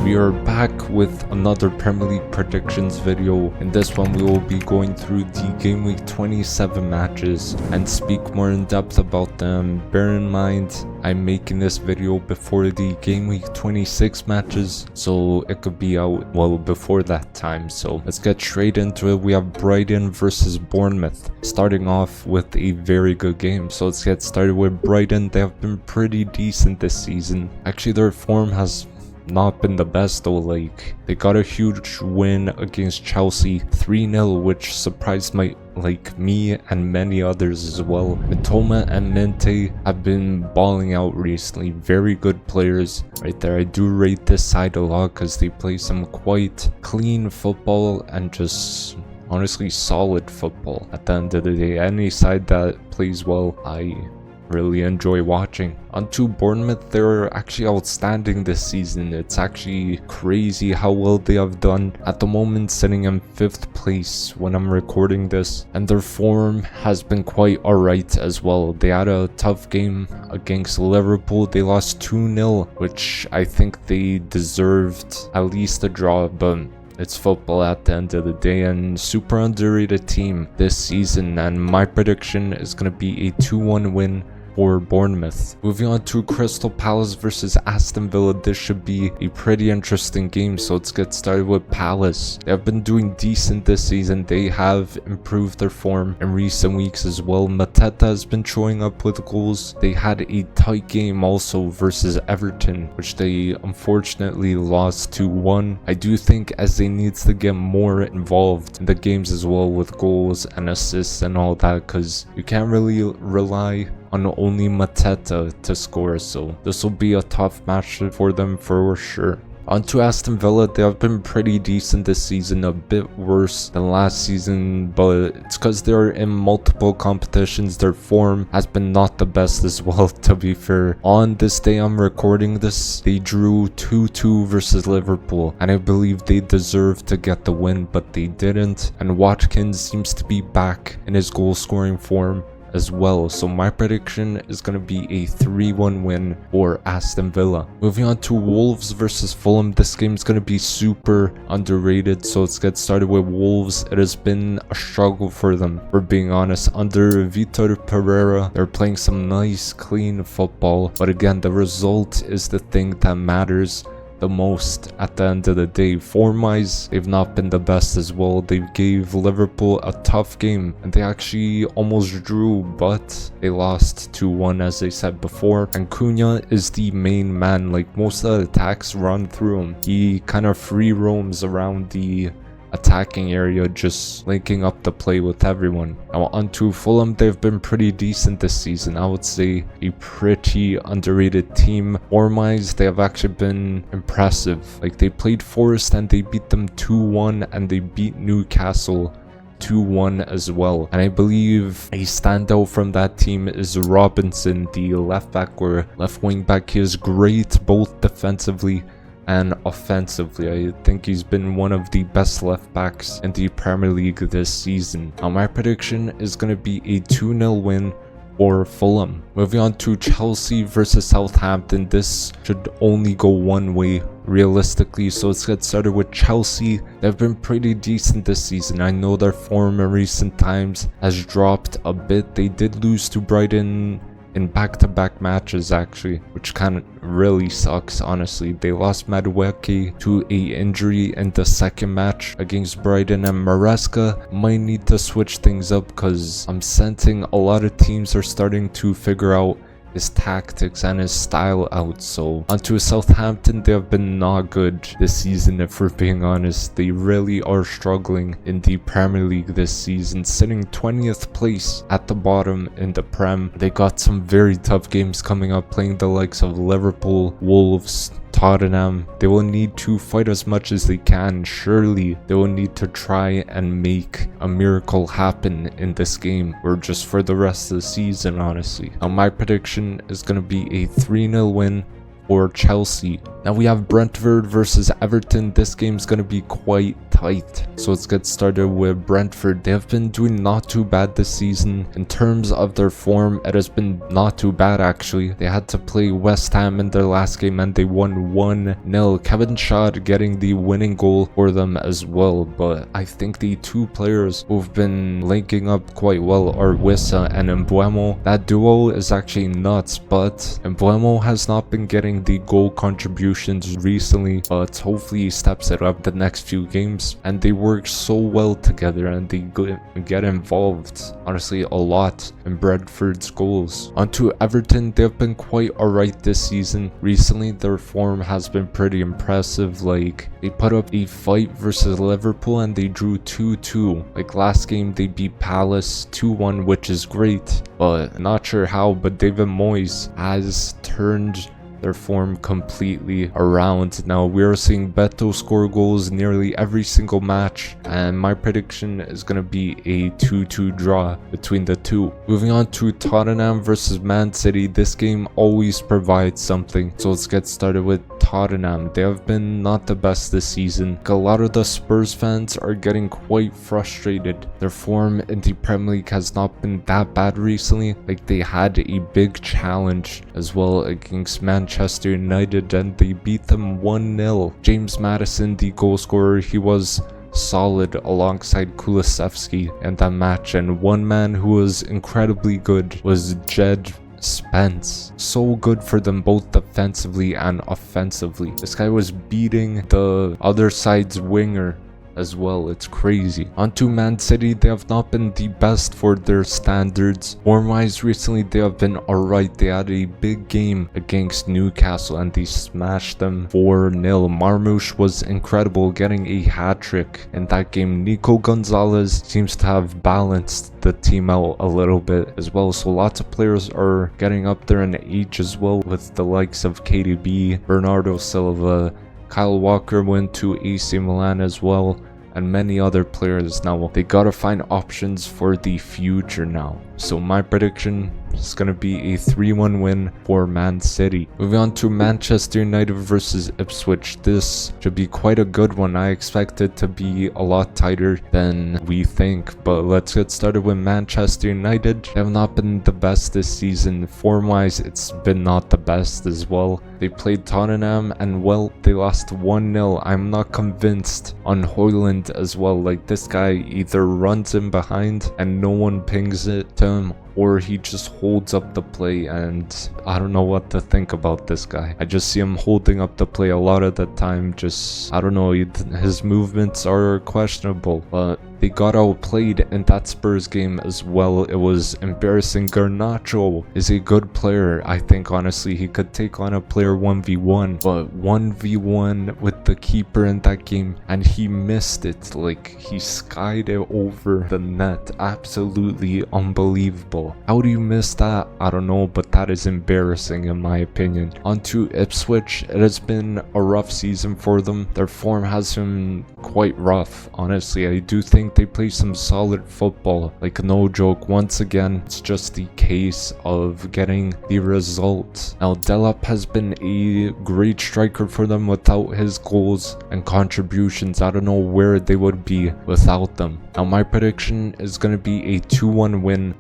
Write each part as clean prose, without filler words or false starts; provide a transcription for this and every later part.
We are back with another Premier League predictions video. In this one we will be going through the Game Week 27 matches and speak more in depth about them. Bear in mind, I'm making this video before the Game Week 26 matches, so it could be out well before that time. So let's get straight into it. We have Brighton versus Bournemouth, starting off with a very good game. So let's get started with Brighton. They have been pretty decent this season. Actually, their form has not been the best though. Like, they got a huge win against Chelsea 3-0, which surprised me and many others as well. Mitoma and Mente have been balling out recently. Very good players right there. I do rate this side a lot because they play some quite clean football and just honestly solid football. At the end of the day, any side that plays well, I really enjoy watching. Onto Bournemouth, they're actually outstanding this season. It's actually crazy how well they have done. At the moment, sitting in 5th place when I'm recording this, and their form has been quite alright as well. They had a tough game against Liverpool. They lost 2-0, which I think they deserved at least a draw, but it's football at the end of the day, and super underrated team this season. And my prediction is going to be a 2-1 win for Bournemouth. Moving on to Crystal Palace versus Aston Villa. This should be a pretty interesting game, so let's get started with Palace. They have been doing decent this season. They have improved their form in recent weeks as well. Mateta has been showing up with goals. They had a tight game also versus Everton, which they unfortunately lost 2-1. I do think as they need to get more involved in the games as well with goals and assists and all that, because you can't really rely on only Mateta to score, so this will be a tough match for them for sure. Onto Aston Villa, they have been pretty decent this season, a bit worse than last season, but it's because they're in multiple competitions. Their form has been not the best as well, to be fair. On this day I'm recording this, they drew 2-2 versus Liverpool, and I believe they deserved to get the win, but they didn't. And Watkins seems to be back in his goal scoring form as well, so my prediction is going to be a 3-1 win for Aston Villa. Moving on to Wolves versus Fulham. This game is going to be super underrated, so let's get started with Wolves. It has been a struggle for them, for being honest. Under Vitor Pereira, they're playing some nice clean football, but again, the result is the thing that matters the most at the end of the day. Form-wise, they've not been the best as well. They gave Liverpool a tough game, and they actually almost drew, but they lost 2-1 as I said before. And Cunha is the main man. Like, most of the attacks run through him. He kind of free roams around the attacking area, just linking up the play with everyone. Now onto Fulham, they've been pretty decent this season. I would say a pretty underrated team. Form-wise, they have actually been impressive. Like, they played Forest and they beat them 2-1, and they beat Newcastle 2-1 as well. And I believe a standout from that team is Robinson, the left back or left wing back. He is great both defensively and offensively. I think he's been one of the best left backs in the Premier League this season. Now my prediction is going to be a 2-0 win for Fulham. Moving on to Chelsea versus Southampton. This should only go one way realistically, so let's get started with Chelsea. They've been pretty decent this season. I know their form in recent times has dropped a bit. They did lose to Brighton in back-to-back matches actually, which kind of really sucks honestly. They lost Madueke to a injury in the second match against Brighton, and Maresca might need to switch things up because I'm sensing a lot of teams are starting to figure out his tactics and his style out. So onto Southampton, they have been not good this season if we're being honest. They really are struggling in the Premier League this season, sitting 20th place at the bottom in the Prem. They got some very tough games coming up, playing the likes of Liverpool, Wolves, Tottenham. They will need to fight as much as they can. Surely they will need to try and make a miracle happen in this game, or just for the rest of the season honestly. Now my prediction is going to be a 3-0 win for Chelsea. Now we have Brentford versus Everton. This game's going to be quite tight. So let's get started with Brentford. They have been doing not too bad this season. In terms of their form, it has been not too bad actually. They had to play West Ham in their last game and they won 1-0. Kevin Schad getting the winning goal for them as well. But I think the two players who've been linking up quite well are Wissa and Mbeumo. That duo is actually nuts, but Mbeumo has not been getting the goal contributions recently, but hopefully he steps it up the next few games. And they work so well together and they get involved, honestly, a lot in Brentford's goals. Onto Everton, they've been quite alright this season. Recently, their form has been pretty impressive. Like, they put up a fight versus Liverpool and they drew 2-2. Like, last game, they beat Palace 2-1, which is great, but not sure how, but David Moyes has turned their form completely around. Now we are seeing Beto score goals nearly every single match, and my prediction is going to be a 2-2 draw between the two. Moving on to Tottenham versus Man City. This game always provides something, so let's get started with Tottenham. They have been not the best this season. A lot of the Spurs fans are getting quite frustrated. Their form in the Premier League has not been that bad recently. Like, they had a big challenge as well against Manchester United and they beat them 1-0. James Maddison, the goal scorer, he was solid alongside Kulusevski in that match, and one man who was incredibly good was Jed Spence. So good for them both defensively and offensively. This guy was beating the other side's winger as well. It's crazy. Onto Man City, they have not been the best for their standards. Form-wise, recently they have been alright. They had a big game against Newcastle and they smashed them 4-0. Marmoush was incredible, getting a hat-trick in that game. Nico Gonzalez seems to have balanced the team out a little bit as well, so lots of players are getting up there in age as well, with the likes of KDB, Bernardo Silva, Kyle Walker went to AC Milan as well, and many other players. Now they gotta find options for the future now. So my prediction is going to be a 3-1 win for Man City. Moving on to Manchester United versus Ipswich. This should be quite a good one. I expect it to be a lot tighter than we think. But let's get started with Manchester United. They have not been the best this season. Form-wise, it's been not the best as well. They played Tottenham and, well, they lost 1-0. I'm not convinced on Højlund as well. Like, this guy either runs in behind and no one pings it to him, or he just holds up the play, and I don't know what to think about this guy. I just see him holding up the play a lot of the time. Just, I don't know, his movements are questionable, but they got outplayed in that Spurs game as well. It was embarrassing. Garnacho is a good player. I think, honestly, he could take on a player 1v1, but 1v1 with the keeper in that game, and he missed it. Like, he skied it over the net. Absolutely unbelievable. How do you miss that? I don't know, but that is embarrassing in my opinion. Onto Ipswich. It has been a rough season for them. Their form has been quite rough, honestly. I do think they play some solid football. Like, no joke. Once again, it's just the case of getting the result. Now, Delap has been a great striker for them. Without his goals and contributions, I don't know where they would be without them. Now, my prediction is going to be a 2-1 win.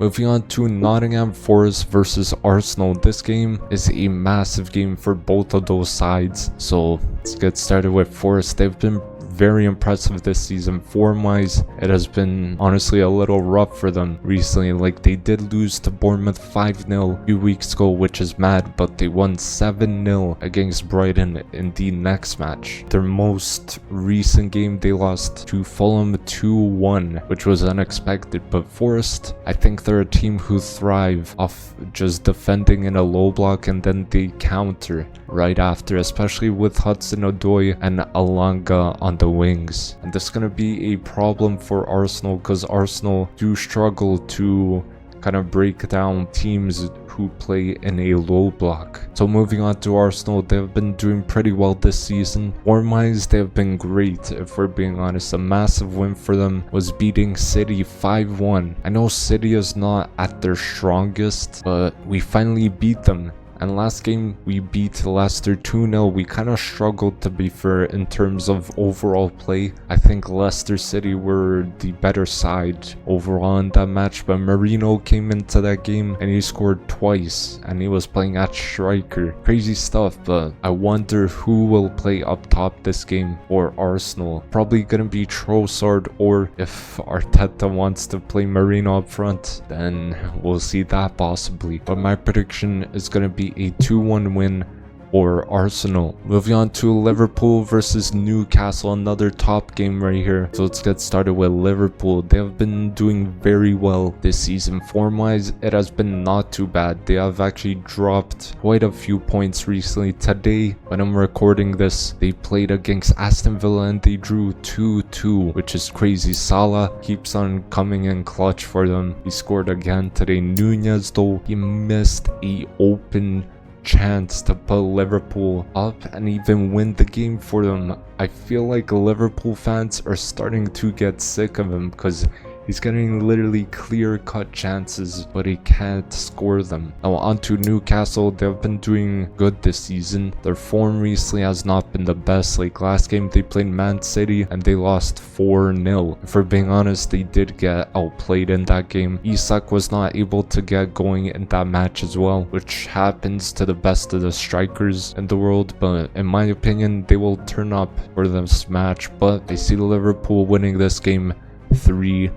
Moving on to Nottingham Forest versus Arsenal. This game is a massive game for both of those sides. So let's get started with Forest. They've been very impressive this season. Form-wise, it has been honestly a little rough for them recently. Like, they did lose to Bournemouth 5-0 a few weeks ago, which is mad, but they won 7-0 against Brighton in the next match. Their most recent game, they lost to Fulham 2-1, which was unexpected. But Forest, I think they're a team who thrive off just defending in a low block and then they counter right after, especially with Hudson-Odoi and Alanga on the wings. And this is going to be a problem for Arsenal, because Arsenal do struggle to kind of break down teams who play in a low block. So moving on to Arsenal, they've been doing pretty well this season. Form-wise, they've been great, if we're being honest. A massive win for them was beating City 5-1. I know City is not at their strongest, but we finally beat them. And last game we beat Leicester 2-0. We kind of struggled, to be fair, in terms of overall play. I think Leicester City were the better side overall in that match, but Marino came into that game and he scored twice, and he was playing at striker. Crazy stuff, but I wonder who will play up top this game for Arsenal. Probably gonna be Trossard, or if Arteta wants to play Marino up front, then we'll see that possibly. But my prediction is gonna be a 2-1 win for Arsenal. Moving on to Liverpool versus Newcastle, another top game right here. So let's get started with Liverpool. They have been doing very well this season. Form-wise, it has been not too bad. They have actually dropped quite a few points recently. Today, when I'm recording this, they played against Aston Villa and they drew 2-2, which is crazy. Salah keeps on coming in clutch for them. He scored again today. Nunez, though, he missed a open chance to put Liverpool up and even win the game for them. I feel like Liverpool fans are starting to get sick of him because he's getting literally clear-cut chances, but he can't score them. Now on to Newcastle. They've been doing good this season. Their form recently has not been the best. Like last game they played Man City and they lost 4-0. For being honest, they did get outplayed in that game. Isak was not able to get going in that match as well, which happens to the best of the strikers in the world, but in my opinion they will turn up for this match. But I see Liverpool winning this game 3-1.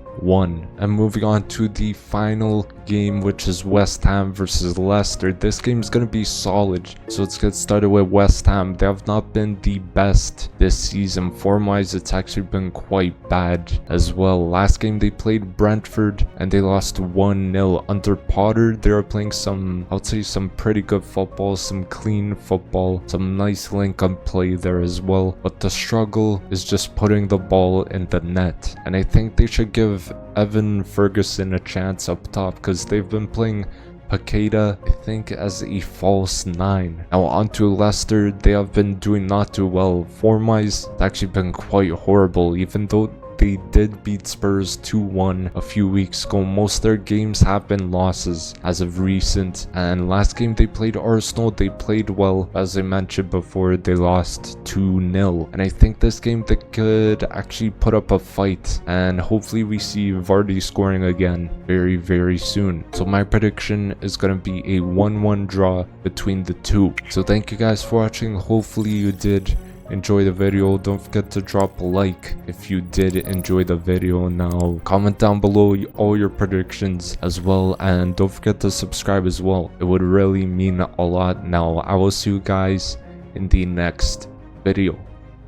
And moving on to the final game, which is West Ham versus Leicester. This game is going to be solid, so let's get started with West Ham. They have not been the best this season. Form-wise, it's actually been quite bad as well. Last game they played Brentford and they lost 1-0. Under Potter, they are playing some, I would say, some pretty good football, some clean football, some nice link-up play there as well, but the struggle is just putting the ball in the net. And I think they should give Evan Ferguson a chance up top because they've been playing Paqueta, I think, as a false 9. Now on to Leicester. They have been doing not too well. Form-wise, it's actually been quite horrible, even though they did beat Spurs 2-1 a few weeks ago. Most of their games have been losses as of recent, and last game they played Arsenal, they played well. As I mentioned before, they lost 2-0, and I think this game they could actually put up a fight, and hopefully we see Vardy scoring again very soon. So my prediction is going to be a 1-1 draw between the two. So thank you guys for watching. Hopefully you did enjoy the video. Don't forget to drop a like if you did enjoy the video. Now comment down below all your predictions as well, and don't forget to subscribe as well. It would really mean a lot. Now I will see you guys in the next video.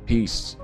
Peace.